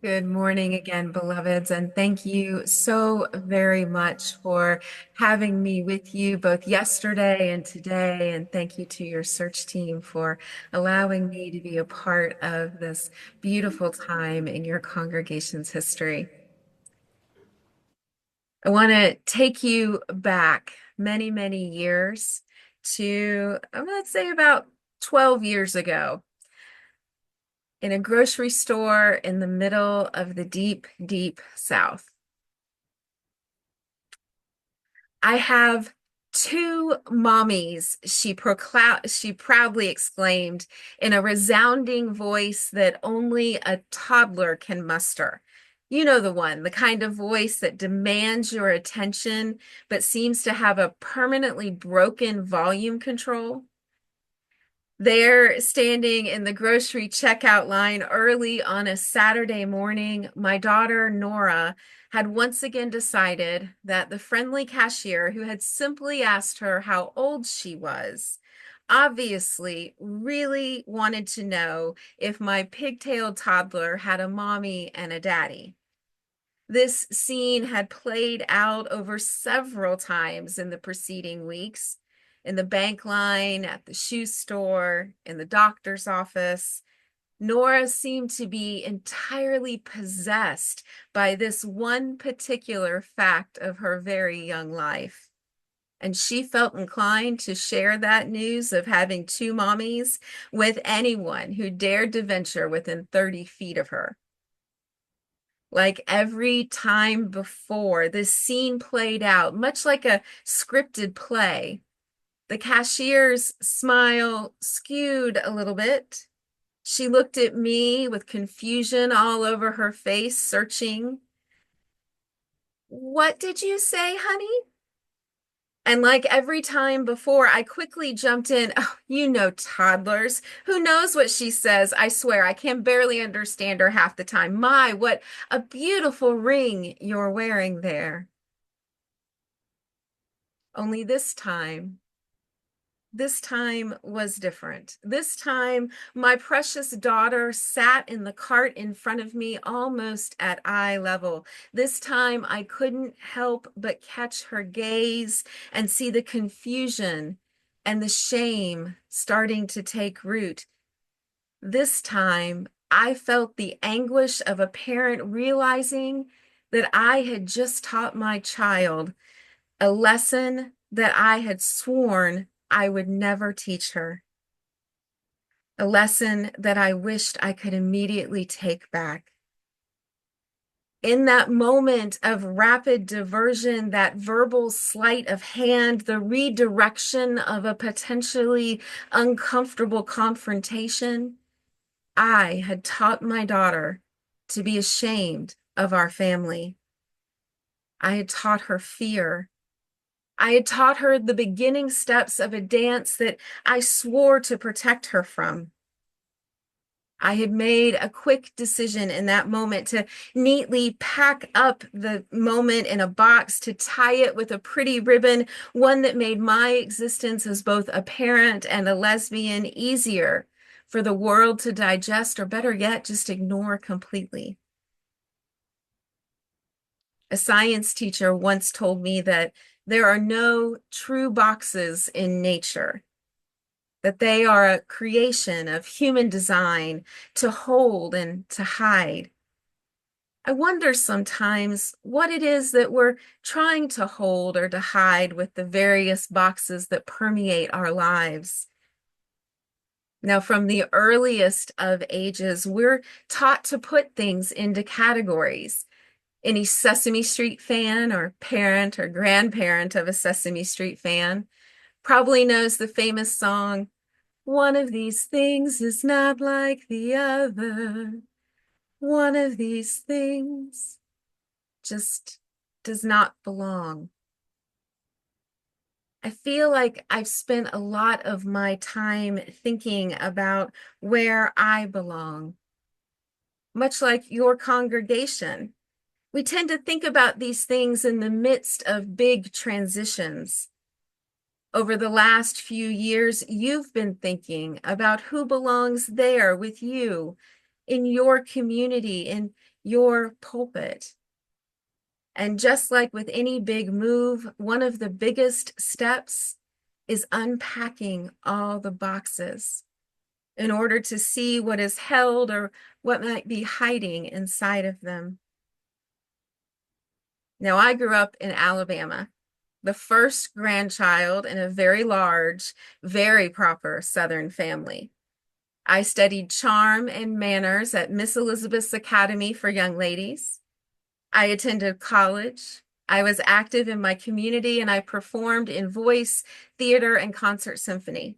Good morning again, beloveds, and thank you so very much for having me with you both yesterday and today. And thank you to your search team for allowing me to be a part of this beautiful time in your congregation's history. I want to take you back many, many years to, I'm going to say about 12 years ago in a grocery store in the middle of the deep, deep South. I have two mommies, she proudly exclaimed in a resounding voice that only a toddler can muster. You know the one, the kind of voice that demands your attention, but seems to have a permanently broken volume control. There, standing in the grocery checkout line early on a Saturday morning, my daughter Nora had once again decided that the friendly cashier who had simply asked her how old she was obviously really wanted to know if my pigtailed toddler had a mommy and a daddy. This scene had played out over several times in the preceding weeks, in the bank line, at the shoe store, in the doctor's office. Nora seemed to be entirely possessed by this one particular fact of her very young life. And she felt inclined to share that news of having two mommies with anyone who dared to venture within 30 feet of her. Like every time before, this scene played out, much like a scripted play. The cashier's smile skewed a little bit. She looked at me with confusion all over her face, searching. What did you say, honey? And like every time before, I quickly jumped in. Oh, you know, toddlers. Who knows what she says? I swear, I can barely understand her half the time. My, what a beautiful ring you're wearing there. Only this time was different. This time, my precious daughter sat in the cart in front of me almost at eye level. This time, I couldn't help but catch her gaze and see the confusion and the shame starting to take root. This time, I felt the anguish of a parent realizing that I had just taught my child a lesson that I had sworn I would never teach her, a lesson that I wished I could immediately take back. In that moment of rapid diversion, that verbal sleight of hand, the redirection of a potentially uncomfortable confrontation, I had taught my daughter to be ashamed of our family. I had taught her fear. I had taught her the beginning steps of a dance that I swore to protect her from. I had made a quick decision in that moment to neatly pack up the moment in a box, to tie it with a pretty ribbon, one that made my existence as both a parent and a lesbian easier for the world to digest, or better yet, just ignore completely. A science teacher once told me that there are no true boxes in nature, that they are a creation of human design to hold and to hide. I wonder sometimes what it is that we're trying to hold or to hide with the various boxes that permeate our lives. Now, from the earliest of ages, we're taught to put things into categories. Any Sesame Street fan or parent or grandparent of a Sesame Street fan probably knows the famous song, "One of these things is not like the other. One of these things just does not belong." I feel like I've spent a lot of my time thinking about where I belong, much like your congregation. We tend to think about these things in the midst of big transitions. Over the last few years, you've been thinking about who belongs there with you, in your community, in your pulpit. And just like with any big move, one of the biggest steps is unpacking all the boxes in order to see what is held or what might be hiding inside of them. Now, I grew up in Alabama, the first grandchild in a very large, very proper Southern family. I studied charm and manners at Miss Elizabeth's Academy for Young Ladies. I attended college. I was active in my community and I performed in voice, theater, and concert symphony.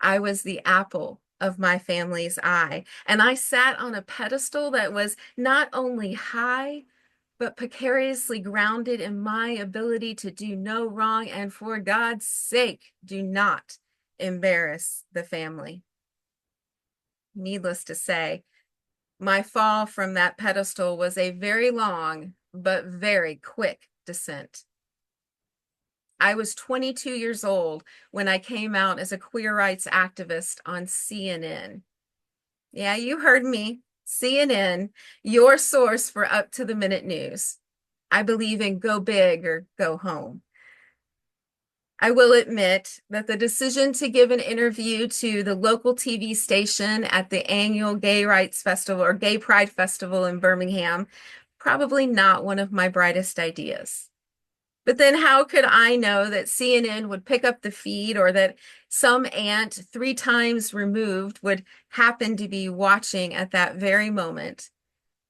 I was the apple of my family's eye, and I sat on a pedestal that was not only high, but precariously grounded in my ability to do no wrong, and for God's sake, do not embarrass the family. Needless to say, my fall from that pedestal was a very long but very quick descent. I was 22 years old when I came out as a queer rights activist on CNN. Yeah, you heard me. CNN, your source for up-to-the-minute news. I believe in go big or go home. I will admit that the decision to give an interview to the local TV station at the annual Gay Rights Festival or Gay Pride Festival in Birmingham, probably not one of my brightest ideas. But then how could I know that CNN would pick up the feed or that some aunt 3 times removed would happen to be watching at that very moment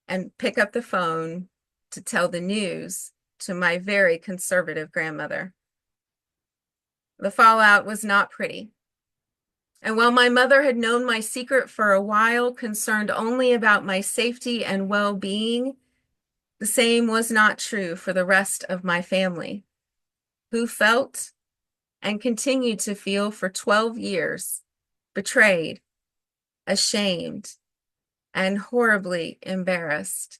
and pick up the phone to tell the news to my very conservative grandmother? The fallout was not pretty. And while my mother had known my secret for a while, concerned only about my safety and well-being, the same was not true for the rest of my family, who felt and continued to feel for 12 years betrayed, ashamed, and horribly embarrassed.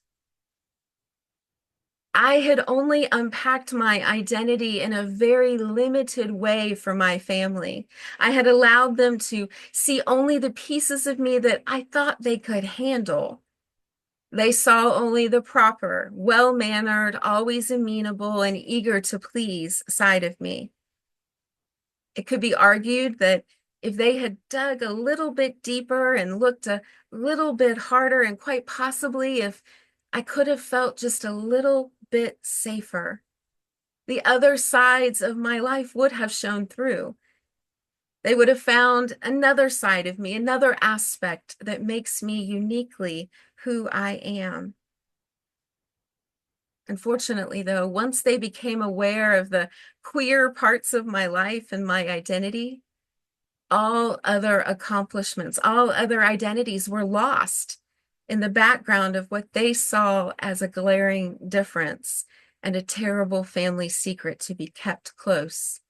I had only unpacked my identity in a very limited way for my family. I had allowed them to see only the pieces of me that I thought they could handle. They saw only the proper, well-mannered, always amenable, and eager to please side of me. It could be argued that if they had dug a little bit deeper and looked a little bit harder, and quite possibly if I could have felt just a little bit safer, the other sides of my life would have shown through. They would have found another side of me, another aspect that makes me uniquely who I am. Unfortunately, though, once they became aware of the queer parts of my life and my identity, all other accomplishments, all other identities were lost in the background of what they saw as a glaring difference and a terrible family secret to be kept close.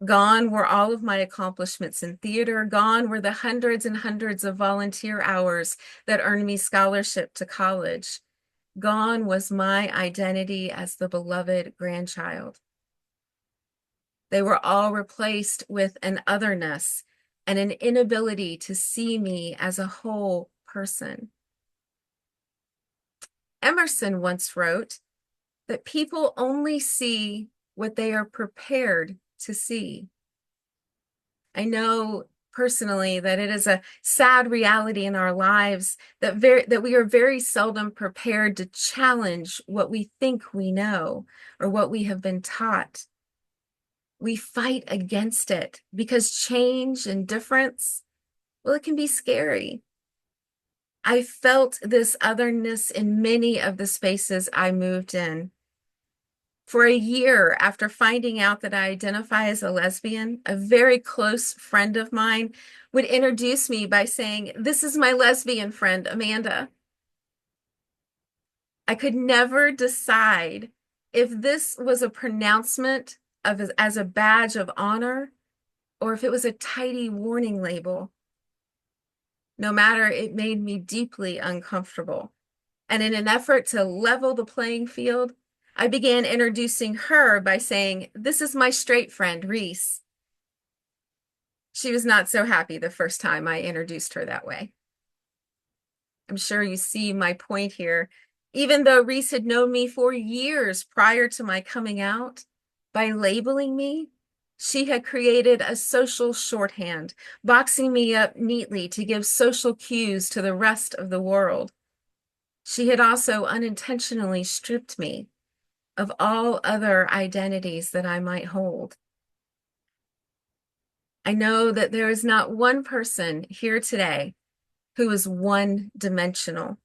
Gone were all of my accomplishments in theater. Gone were the hundreds and hundreds of volunteer hours that earned me scholarship to college. Gone was my identity as the beloved grandchild. They were all replaced with an otherness and an inability to see me as a whole person. Emerson once wrote that people only see what they are prepared to see. I know personally that it is a sad reality in our lives that we are very seldom prepared to challenge what we think we know or what we have been taught. We fight against it because change and difference, well, it can be scary. I felt this otherness in many of the spaces I moved in. For a year after finding out that I identify as a lesbian, a very close friend of mine would introduce me by saying, "This is my lesbian friend, Amanda." I could never decide if this was a pronouncement as a badge of honor or if it was a tidy warning label. No matter, it made me deeply uncomfortable. And in an effort to level the playing field, I began introducing her by saying, "This is my straight friend, Reese." She was not so happy the first time I introduced her that way. I'm sure you see my point here. Even though Reese had known me for years prior to my coming out, by labeling me, she had created a social shorthand, boxing me up neatly to give social cues to the rest of the world. She had also unintentionally stripped me of all other identities that I might hold. I know that there is not one person here today who is one-dimensional.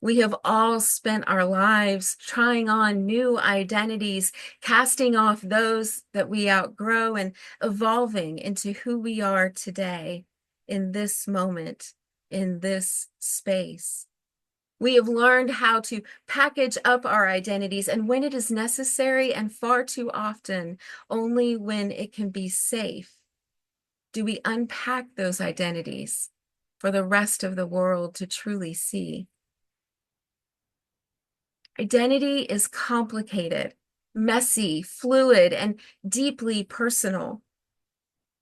We have all spent our lives trying on new identities, casting off those that we outgrow, and evolving into who we are today in this moment, in this space. We have learned how to package up our identities, and when it is necessary, and far too often, only when it can be safe, do we unpack those identities for the rest of the world to truly see. Identity is complicated, messy, fluid, and deeply personal.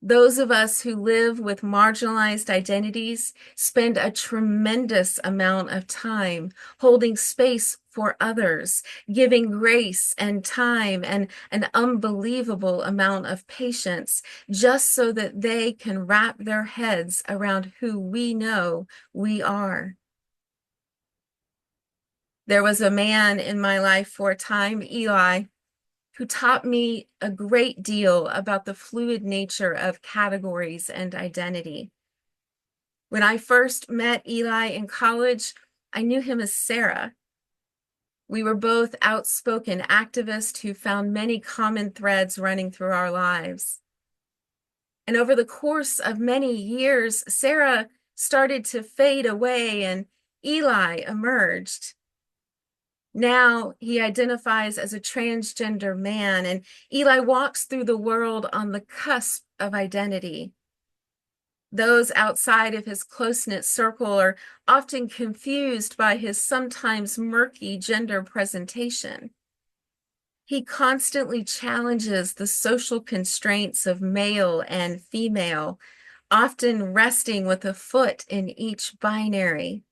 Those of us who live with marginalized identities spend a tremendous amount of time holding space for others, giving grace and time and an unbelievable amount of patience just so that they can wrap their heads around who we know we are. There was a man in my life for a time, Eli, who taught me a great deal about the fluid nature of categories and identity. When I first met Eli in college, I knew him as Sarah. We were both outspoken activists who found many common threads running through our lives. And over the course of many years, Sarah started to fade away and Eli emerged. Now he identifies as a transgender man, and Eli walks through the world on the cusp of identity. Those outside of his close-knit circle are often confused by his sometimes murky gender presentation. He constantly challenges the social constraints of male and female, often resting with a foot in each binary.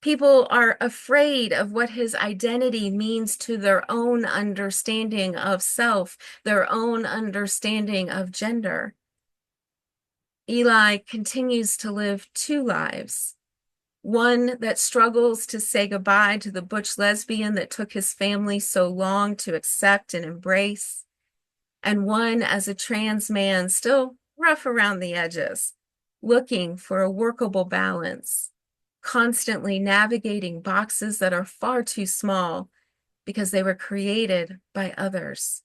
People are afraid of what his identity means to their own understanding of self, their own understanding of gender. Eli continues to live two lives. One that struggles to say goodbye to the butch lesbian that took his family so long to accept and embrace, and one as a trans man still rough around the edges, looking for a workable balance, constantly navigating boxes that are far too small because they were created by others.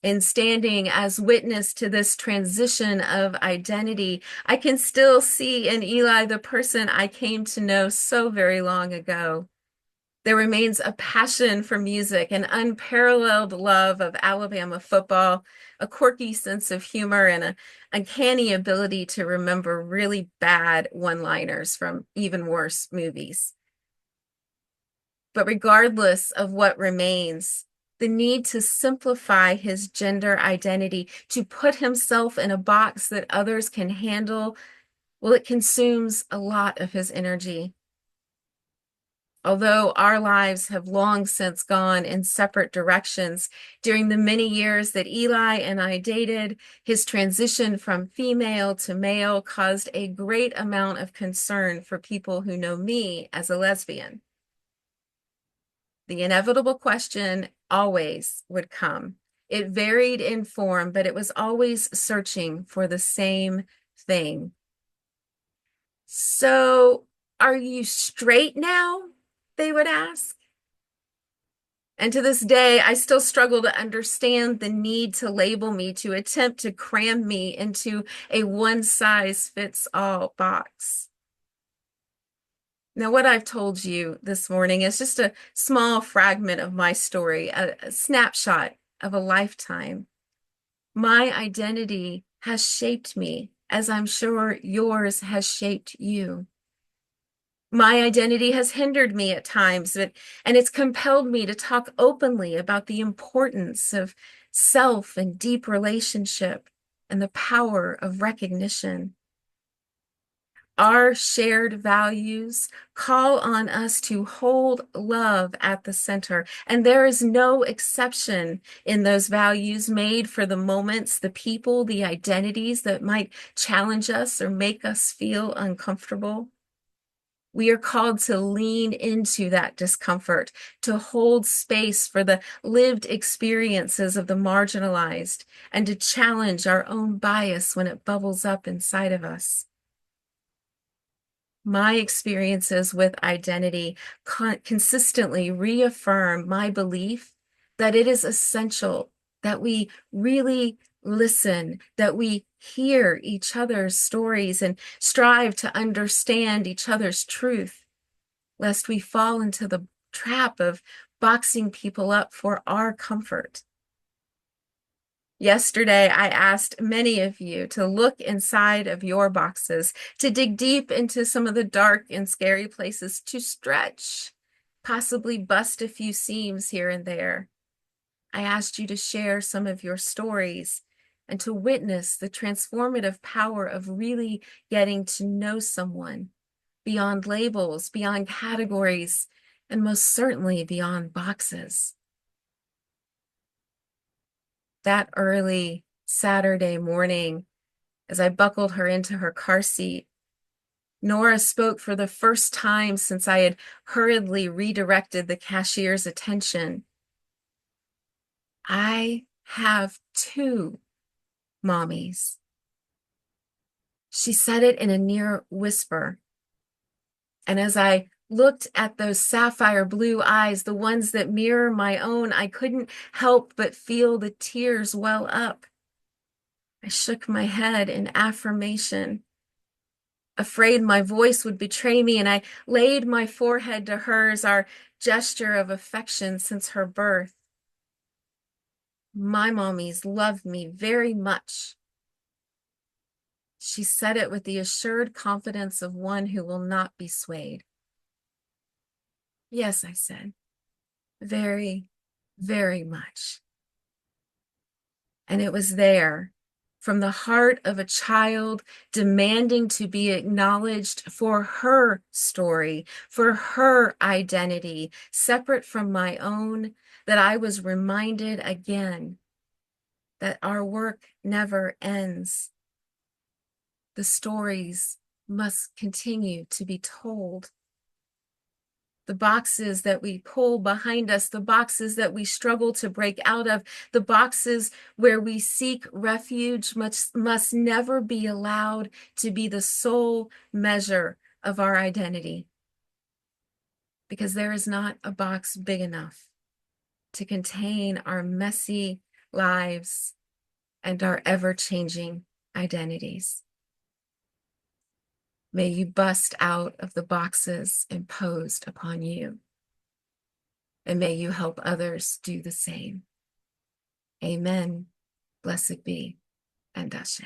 In standing as witness to this transition of identity, I can still see in Eli the person I came to know so very long ago. There remains a passion for music, an unparalleled love of Alabama football, a quirky sense of humor, and an uncanny ability to remember really bad one-liners from even worse movies. But regardless of what remains, the need to simplify his gender identity, to put himself in a box that others can handle, well, it consumes a lot of his energy. Although our lives have long since gone in separate directions, during the many years that Eli and I dated, his transition from female to male caused a great amount of concern for people who know me as a lesbian. The inevitable question always would come. It varied in form, but it was always searching for the same thing. So, are you straight now? They would ask. And to this day, I still struggle to understand the need to label me, to attempt to cram me into a one-size-fits-all box. Now, what I've told you this morning is just a small fragment of my story, a snapshot of a lifetime. My identity has shaped me, as I'm sure yours has shaped you. My identity has hindered me at times, and it's compelled me to talk openly about the importance of self and deep relationship and the power of recognition. Our shared values call on us to hold love at the center, and there is no exception in those values made for the moments, the people, the identities that might challenge us or make us feel uncomfortable. We are called to lean into that discomfort, to hold space for the lived experiences of the marginalized, and to challenge our own bias when it bubbles up inside of us. My experiences with identity consistently reaffirm my belief that it is essential that we really listen, that we hear each other's stories and strive to understand each other's truth, lest we fall into the trap of boxing people up for our comfort. Yesterday, I asked many of you to look inside of your boxes, to dig deep into some of the dark and scary places, to stretch, possibly bust a few seams here and there. I asked you to share some of your stories and to witness the transformative power of really getting to know someone beyond labels, beyond categories, and most certainly beyond boxes. That early Saturday morning, as I buckled her into her car seat, Nora spoke for the first time since I had hurriedly redirected the cashier's attention. I have two mommies. She said it in a near whisper. And as I looked at those sapphire blue eyes, the ones that mirror my own, I couldn't help but feel the tears well up. I shook my head in affirmation, afraid my voice would betray me, and I laid my forehead to hers, our gesture of affection since her birth. My mommies loved me very much. She said it with the assured confidence of one who will not be swayed. Yes, I said, very, very much. And it was there, from the heart of a child demanding to be acknowledged for her story, for her identity, separate from my own, that I was reminded again that our work never ends. The stories must continue to be told. The boxes that we pull behind us, the boxes that we struggle to break out of, the boxes where we seek refuge must never be allowed to be the sole measure of our identity. Because there is not a box big enough to contain our messy lives and our ever-changing identities. May you bust out of the boxes imposed upon you, and may you help others do the same. Amen. Blessed be, and Ashe.